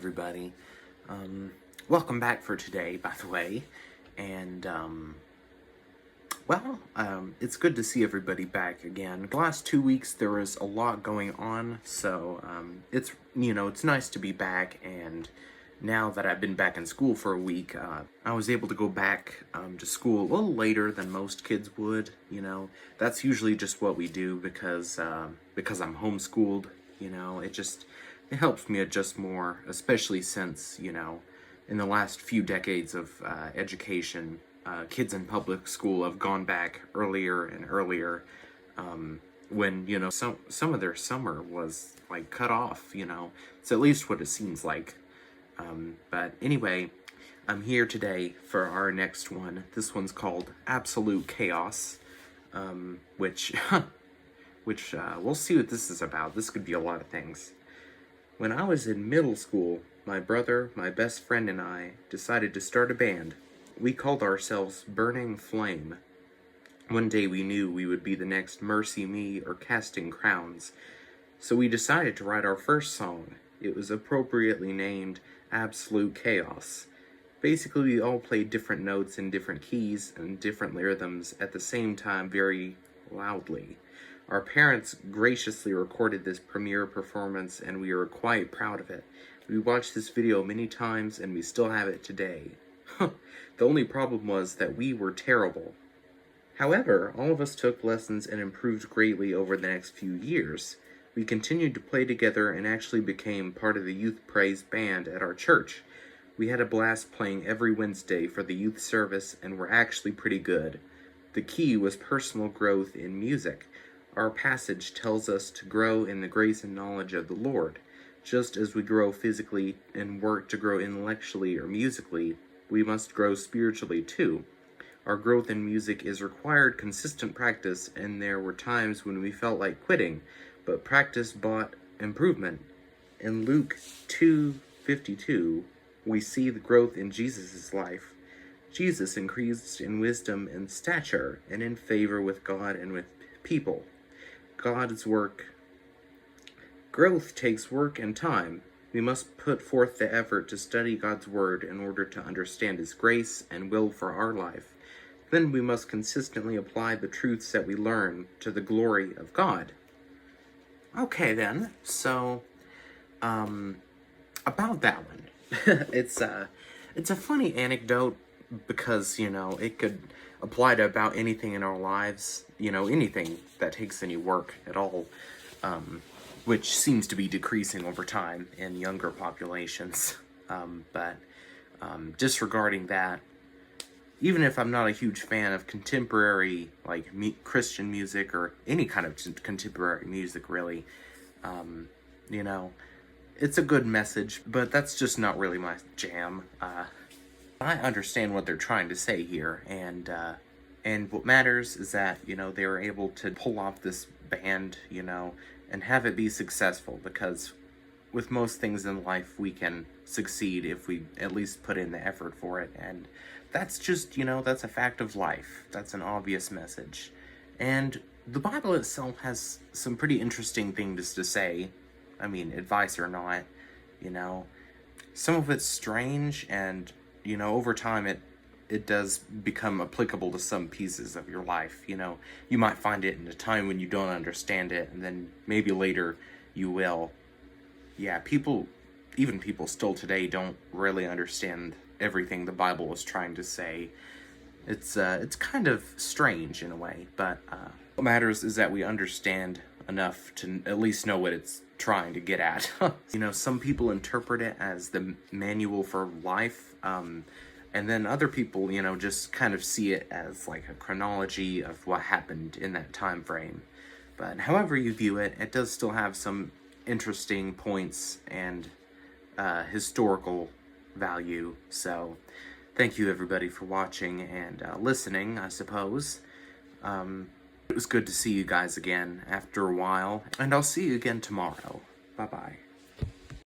everybody. Welcome back for today, by the way. And, it's good to see everybody back again. The last 2 weeks, there was a lot going on, so, it's nice to be back, and now that I've been back in school for a week, I was able to go back to school a little later than most kids would, That's usually just what we do because I'm homeschooled, it helps me adjust more, especially since, in the last few decades of education, kids in public school have gone back earlier and earlier, when, some of their summer was, cut off, It's at least what it seems like. But anyway, I'm here today for our next one. This one's called Absolute Chaos, which we'll see what this is about. This could be a lot of things. When I was in middle school, my brother, my best friend, and I decided to start a band. We called ourselves Burning Flame. One day we knew we would be the next Mercy Me or Casting Crowns, so we decided to write our first song. It was appropriately named Absolute Chaos. Basically, we all played different notes in different keys and different rhythms at the same time very loudly. Our parents graciously recorded this premiere performance, and we were quite proud of it. We watched this video many times, and we still have it today. The only problem was that we were terrible. However, all of us took lessons and improved greatly over the next few years. We continued to play together and actually became part of the youth praise band at our church. We had a blast playing every Wednesday for the youth service, and were actually pretty good. The key was personal growth in music. Our passage tells us to grow in the grace and knowledge of the Lord. Just as we grow physically and work to grow intellectually or musically, we must grow spiritually too. Our growth in music is required consistent practice, and there were times when we felt like quitting, but practice brought improvement. In Luke 2:52, we see the growth in Jesus' life. Jesus increased in wisdom and stature, and in favor with God and with people. God's work. Growth takes work and time. We must put forth the effort to study God's word in order to understand His grace and will for our life. Then we must consistently apply the truths that we learn to the glory of God. Okay then, so, about that one. It's a funny anecdote because, it could apply to about anything in our lives, anything that takes any work at all, which seems to be decreasing over time in younger populations. But disregarding that, even if I'm not a huge fan of contemporary, Christian music or any kind of contemporary music, really, it's a good message, but that's just not really my jam. I understand what they're trying to say here, and what matters is that, they were able to pull off this band, and have it be successful, because with most things in life, we can succeed if we at least put in the effort for it, and that's just, that's a fact of life. That's an obvious message. And the Bible itself has some pretty interesting things to say. I mean, advice or not, some of it's strange, and, over time it does become applicable to some pieces of your life. You might find it in a time when you don't understand it, and then maybe later you will. Yeah, even people still today don't really understand everything the Bible is trying to say. It's kind of strange in a way, but what matters is that we understand enough to at least know what it's trying to get at. Some people interpret it as the manual for life, and then other people, just kind of see it as a chronology of what happened in that time frame. But however you view it, it does still have some interesting points and historical value. So thank you everybody for watching and listening, I suppose. It was good to see you guys again after a while, and I'll see you again tomorrow. Bye-bye.